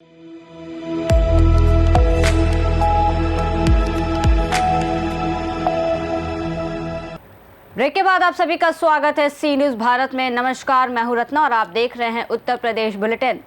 Break के बाद आप सभी का स्वागत है सी न्यूज भारत में। नमस्कार, मैं हूं रत्ना और आप देख रहे हैं उत्तर प्रदेश बुलेटिन।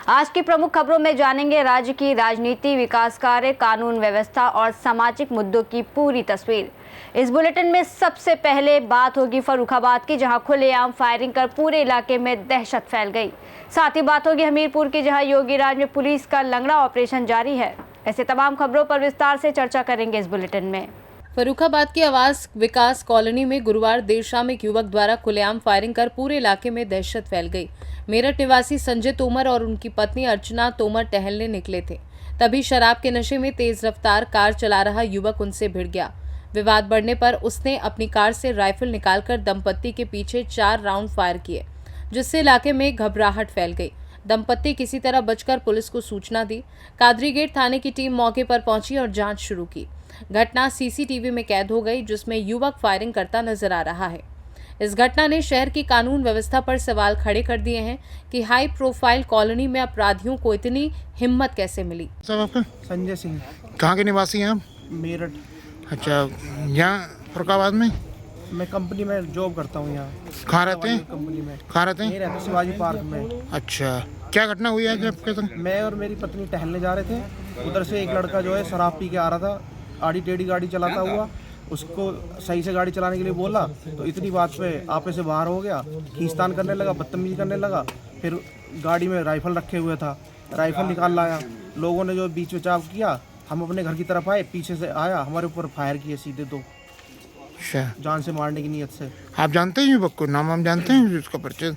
आज की प्रमुख खबरों में जानेंगे राज्य की राजनीति, विकास कार्य, कानून व्यवस्था और सामाजिक मुद्दों की पूरी तस्वीर। इस बुलेटिन में सबसे पहले बात होगी फर्रुखाबाद की, जहां खुलेआम फायरिंग कर पूरे इलाके में दहशत फैल गई। साथ ही बात होगी हमीरपुर की, जहां योगीराज में पुलिस का लंगड़ा ऑपरेशन जारी है। ऐसे तमाम खबरों पर विस्तार से चर्चा करेंगे इस बुलेटिन में। फर्रुखाबाद की आवास विकास कॉलोनी में गुरुवार देर शाम एक युवक द्वारा खुलेआम फायरिंग कर पूरे इलाके में दहशत फैल गई। मेरठ निवासी संजय तोमर और उनकी पत्नी अर्चना तोमर टहलने निकले थे, तभी शराब के नशे में तेज रफ्तार कार चला रहा युवक उनसे भिड़ गया। विवाद बढ़ने पर उसने अपनी कार से राइफल निकालकर दंपत्ति के पीछे 4 राउंड फायर किए, जिससे इलाके में घबराहट फैल गई। दंपत्ति किसी तरह बचकर पुलिस को सूचना दी। कादरी गेट थाने की टीम मौके पर पहुंची और जांच शुरू की। घटना सीसीटीवी में कैद हो गई, जिसमें युवक फायरिंग करता नजर आ रहा है। इस घटना ने शहर की कानून व्यवस्था पर सवाल खड़े कर दिए हैं कि हाई प्रोफाइल कॉलोनी में अपराधियों को इतनी हिम्मत कैसे मिली। सब आपका संजय सिंह, कहाँ के निवासी हैं आप? मेरठ। अच्छा, यहाँ फर्रुखाबाद में मैं कंपनी में जॉब करता हूँ यहाँ। कहाँ रहते हैं? कंपनी में कहाँ रहते ये हैं? रहता शिवाजी पार्क में। अच्छा, क्या घटना हुई है आपके संग? मैं और मेरी पत्नी टहलने जा रहे थे। उधर से एक लड़का जो है शराब पी के आ रहा था, आड़ी टेढ़ी गाड़ी चलाता हुआ। उसको सही से गाड़ी चलाने के लिए बोला तो इतनी बात पे आपे से बाहर हो गया, खींचतान करने लगा, बदतमीजी करने लगा। फिर गाड़ी में राइफल रखे हुए था, राइफल निकाल लाया। लोगों ने जो बीच में चाव किया, हम अपने घर की तरफ आए, पीछे से आया, हमारे ऊपर फायर किए सीधे 2, अच्छा, जान से मारने की नीयत से। आप जानते हैं युवक को? नाम हम जानते हैं उसका परिचय?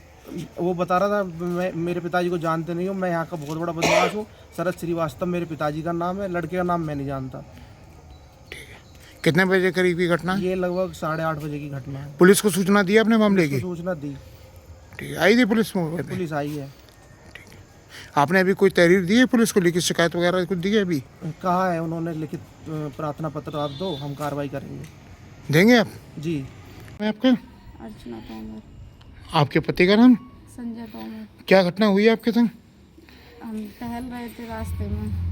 वो बता रहा था मैं मेरे पिताजी को जानते नहीं हूँ, मैं यहाँ का बहुत बड़ा बदमाश हूँ। शरद श्रीवास्तव मेरे पिताजी का नाम है, लड़के का नाम मैं नहीं जानता। कितने बजे करीब की घटना? ये लगभग 8:30 बजे की घटना है। पुलिस को सूचना दी आपने मामले की? सूचना दी, ठीक है, आई थी पुलिस मौके पे? पुलिस आई है। आपने अभी कोई तहरीर दी है पुलिस को? लिखित शिकायत वगैरह कुछ दी है अभी? कहा है उन्होंने, लिखित प्रार्थना पत्र आप दो, हम कार्रवाई करेंगे। देंगे आप? जी। आपका? अर्चना तोमर। आपके पति का नाम? संजय तोमर। क्या घटना हुई है आपके संग? हम टहल रहे थे रास्ते में,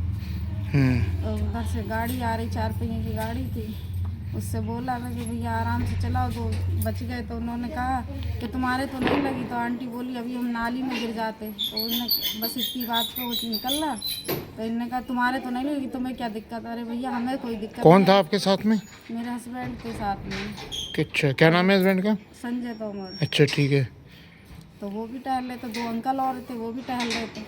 हम्म, और उधर से गाड़ी आ रही, 4 पहिए की गाड़ी थी। उससे बोला मैं कि भैया आराम से चलाओ, तो बच गए। तो उन्होंने कहा कि तुम्हारे तो नहीं लगी। तो आंटी बोली अभी हम नाली में गिर जाते। तो उन्होंने बस इतनी बात पे वो निकला। तो इन्होंने कहा तुम्हारे तो नहीं लगी, तुम्हें क्या दिक्कत? अरे भैया हमें कोई दिक्कत कौन तो था आपके साथ में? मेरे हस्बैंड के साथ में। अच्छा, क्या नाम है हस्बैंड का? संजय तोमर। अच्छा, ठीक है। तो वो भी टहल रहे थे, 2 अंकल और थे, वो भी टहल रहे थे।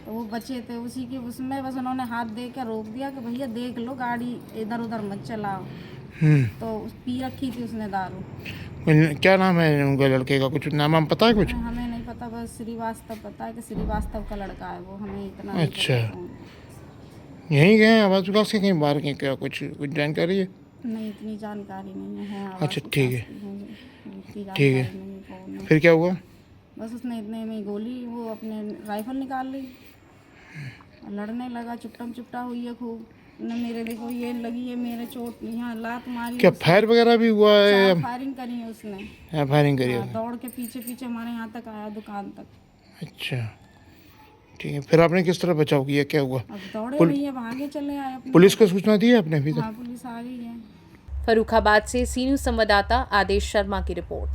तो वो बचे थे उसी की, उसमें बस उन्होंने हाथ दे के रोक दिया कि भैया देख लो, गाड़ी इधर उधर मत चलाओ। तो पी रखी थी उसने दारू। क्या नाम है उनके लड़के का? कुछ नाम हम पता है कुछ? हमें नहीं पता, बस श्रीवास्तव पता है कि श्रीवास्तव का लड़का है वो, हमें इतना नहीं अच्छा। पता। यहीं गए आवास विकास के, कहीं बाहर के? क्या कुछ जानकारी है? नहीं, इतनी जानकारी नहीं है। अच्छा, ठीक है, इतनी ठीक है। जानकारी नहीं है। फिर क्या हुआ? बस उसने इतने में गोली, वो अपने राइफल निकाल ली, लड़ने लगा, चुपटम चुपटा हुई है खूब। न मेरे देखो ये लगी है, मेरे चोट यहाँ लात मारी। क्या फायर वगैरह भी हुआ है? फायरिंग करी है उसने। हाँ, फायरिंग करी है। दौड़ के पीछे पीछे हमारे यहाँ तक आया, दुकान तक। अच्छा, ठीक है। फिर आपने किस तरह बचाव किया? क्या हुआ? अब दौड़े नहीं है, भागे चले आए अपने। पुलिस को सूचना दी है आपने अभी तक? हाँ, पुलिस आ गई है। फर्रुखाबाद से सी न्यूज संवाददाता आदेश शर्मा की रिपोर्ट।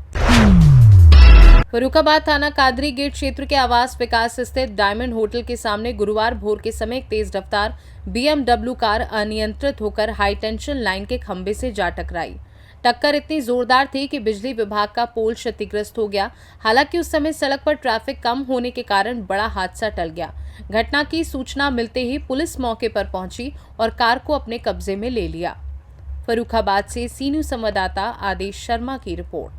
फर्रुखाबाद थाना कादरी गेट क्षेत्र के आवास विकास स्थित डायमंड होटल के सामने गुरुवार भोर के समय एक तेज रफ्तार BMW कार अनियंत्रित होकर हाई टेंशन लाइन के खंभे से जा टकराई। टक्कर इतनी जोरदार थी कि बिजली विभाग का पोल क्षतिग्रस्त हो गया। हालांकि उस समय सड़क पर ट्रैफिक कम होने के कारण बड़ा हादसा टल गया। घटना की सूचना मिलते ही पुलिस मौके पर पहुंची और कार को अपने कब्जे में ले लिया। फर्रुखाबाद से सी न्यूज संवाददाता आदेश शर्मा की रिपोर्ट।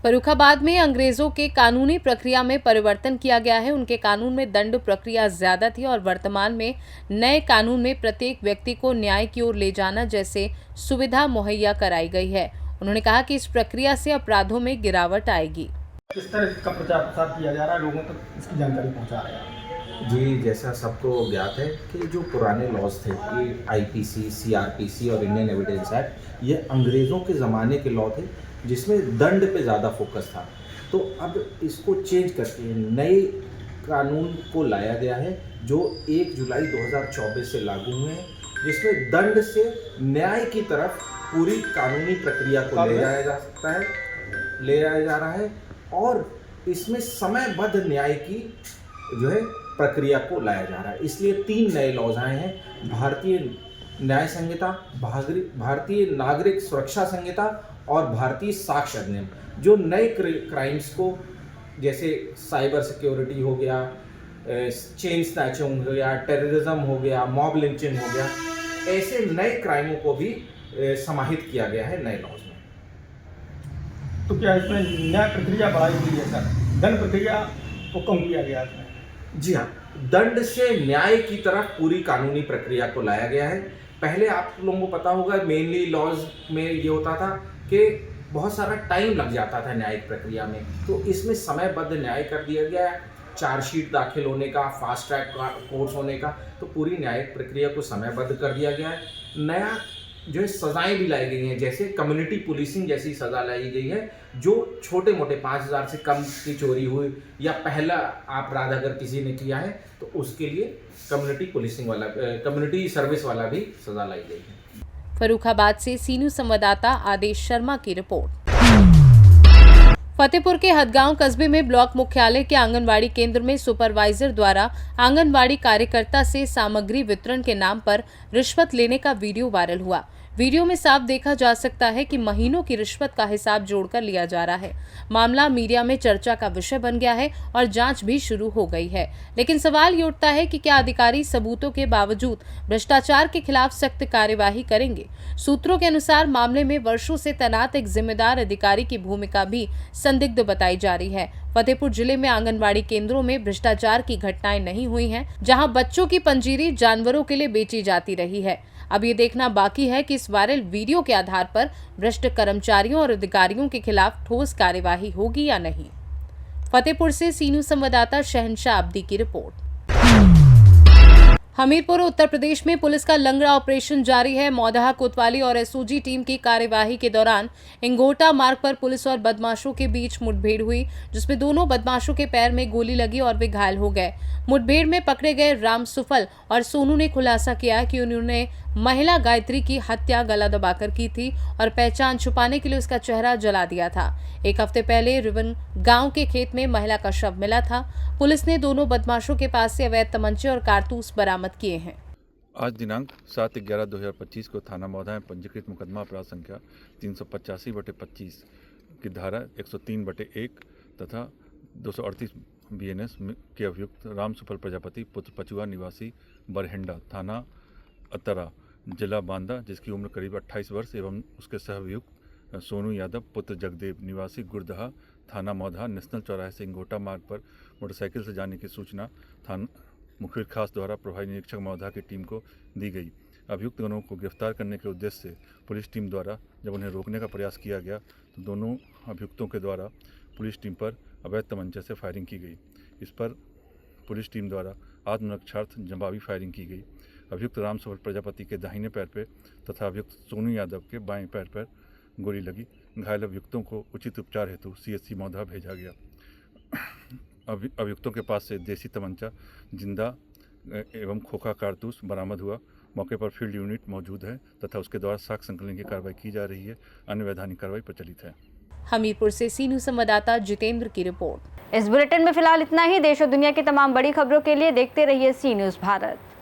फर्रुखाबाद में अंग्रेजों के कानूनी प्रक्रिया में परिवर्तन किया गया है। उनके कानून में दंड प्रक्रिया ज्यादा थी और वर्तमान में नए कानून में प्रत्येक व्यक्ति को न्याय की ओर ले जाना जैसे सुविधा मुहैया कराई गई है। उन्होंने कहा कि इस प्रक्रिया से अपराधों में गिरावट आएगी। किस तरह का प्रचार प्रसार किया जा रहा है, लोगों तक इसकी जानकारी पहुंचा रहे हैं? जी, जैसा सबको ज्ञात है कि जो पुराने लॉज थे, ये IPC, CRPC और इंडियन एविडेंस एक्ट, ये अंग्रेज़ों के ज़माने के लॉ थे जिसमें दंड पे ज़्यादा फोकस था। तो अब इसको चेंज करके नए कानून को लाया गया है जो 1 जुलाई 2024 से लागू हुए हैं, जिसमें दंड से न्याय की तरफ पूरी कानूनी प्रक्रिया को ले जाया जा सकता है, ले जाया जा रहा है और इसमें समयबद्ध न्याय की जो है प्रक्रिया को लाया जा रहा है। इसलिए 3 नए लॉज आए हैं, भारतीय न्याय संहिता, भारतीय नागरिक सुरक्षा संहिता और भारतीय साक्ष्य अधिनियम, जो नए क्राइम्स को जैसे साइबर सिक्योरिटी हो गया, चेन स्नैचिंग हो गया, टेररिज्म हो गया, मॉब लिंचिंग हो गया, ऐसे नए क्राइमों को भी समाहित किया गया है नए लॉज में। तो क्या इसमें न्याय प्रक्रिया बढ़ाई गई है सर? दंड प्रक्रिया को कम किया गया है? जी हाँ, दंड से न्याय की तरफ पूरी कानूनी प्रक्रिया को लाया गया है। पहले आप लोगों को पता होगा, मेनली लॉज में ये होता था कि बहुत सारा टाइम लग जाता था न्यायिक प्रक्रिया में, तो इसमें समयबद्ध न्याय कर दिया गया है। चार्जशीट दाखिल होने का, फास्ट ट्रैक कोर्स होने का, तो पूरी न्यायिक प्रक्रिया को समयबद्ध कर दिया गया है। नया जो है सज़ाएँ भी लाई गई हैं, जैसे कम्युनिटी पुलिसिंग जैसी सज़ा लाई गई है, जो छोटे मोटे 5,000 से कम की चोरी हुई या पहला अपराध अगर किसी ने किया है तो उसके लिए कम्युनिटी पुलिसिंग वाला, कम्युनिटी सर्विस वाला भी सज़ा लाई गई है। फर्रुखाबाद से सीनू संवाददाता आदेश शर्मा की रिपोर्ट। फतेहपुर के हदगांव कस्बे में ब्लॉक मुख्यालय के आंगनवाड़ी केंद्र में सुपरवाइजर द्वारा आंगनवाड़ी कार्यकर्ता से सामग्री वितरण के नाम पर रिश्वत लेने का वीडियो वायरल हुआ। वीडियो में साफ देखा जा सकता है कि महीनों की रिश्वत का हिसाब जोड़कर लिया जा रहा है। मामला मीडिया में चर्चा का विषय बन गया है और जांच भी शुरू हो गई है, लेकिन सवाल ये उठता है कि क्या अधिकारी सबूतों के बावजूद भ्रष्टाचार के खिलाफ सख्त कार्यवाही करेंगे। सूत्रों के अनुसार मामले में वर्षों से तैनात एक जिम्मेदार अधिकारी की भूमिका भी संदिग्ध बताई जा रही है। फतेहपुर जिले में आंगनबाड़ी केंद्रों में भ्रष्टाचार की घटनाएं नहीं हुई हैं, जहां बच्चों की पंजीरी जानवरों के लिए बेची जाती रही है। अब ये देखना बाकी है कि इस वायरल वीडियो के आधार पर भ्रष्ट कर्मचारियों और अधिकारियों के खिलाफ ठोस कार्यवाही होगी या नहीं। फतेहपुर से सीनू संवाददाता शहनशाह अब्दी की रिपोर्ट। हमीरपुर उत्तर प्रदेश में पुलिस का लंगड़ा ऑपरेशन जारी है। मौदहा कोतवाली और एसओजी टीम की कार्यवाही के दौरान इंगोटा मार्ग पर पुलिस और बदमाशों के बीच मुठभेड़ हुई, जिसमें दोनों बदमाशों के पैर में गोली लगी और वे घायल हो गए। मुठभेड़ में पकड़े गए राम सुफल और सोनू ने खुलासा किया कि उन्होंने महिला गायत्री की हत्या गला दबाकर की थी और पहचान छुपाने के लिए उसका चेहरा जला दिया था। एक हफ्ते पहले रिवन गांव के खेत में महिला का शव मिला था। पुलिस ने दोनों बदमाशों के पास से अवैध तमंचे और कारतूस बरामद किए हैं। आज दिनांक 7/11/2025 को थाना मौधा में पंजीकृत मुकदमा अपराध संख्या 385/25 की धारा 103/1 तथा 238 BNS के अभियुक्त राम सुफल प्रजापति पुत्र पचुआ निवासी बरहिंडा थाना अतरा जिला बांदा, जिसकी उम्र करीब 28 वर्ष, एवं उसके सह अभियुक्त सोनू यादव पुत्र जगदेव निवासी गुरदहा थाना मौधा नेशनल चौराहे से इंगोटा मार्ग पर मोटरसाइकिल से जाने की सूचना थाना मुखबिर खास द्वारा प्रभारी निरीक्षक मौधा की टीम को दी गई। अभियुक्त गणों को गिरफ्तार करने के उद्देश्य से पुलिस टीम द्वारा जब उन्हें रोकने का प्रयास किया गया तो दोनों अभियुक्तों के द्वारा पुलिस टीम पर अवैध तमंचे से फायरिंग की गई। इस पर पुलिस टीम द्वारा आत्मरक्षार्थ जवाबी फायरिंग की गई। अभियुक्त राम सुफल प्रजापति के दाहिने पैर पर तथा अभियुक्त सोनू यादव के बाएं पैर पर गोली लगी। घायल अभियुक्तों को उचित उपचार हेतु CHC मौधा भेजा गया। अभियुक्तों के पास से देसी तमंचा, जिंदा एवं खोखा कारतूस बरामद हुआ। मौके पर फील्ड यूनिट मौजूद है तथा उसके द्वारा साक्ष्य संकलन की कार्रवाई की जा रही है। अन्य वैधानिक कार्रवाई प्रचलित है। हमीरपुर से सीनू संवाददाता जितेंद्र की रिपोर्ट। इस बुलेटिन में फिलहाल इतना ही। देश और दुनिया की तमाम बड़ी खबरों के लिए देखते रहिए सी न्यूज़ भारत।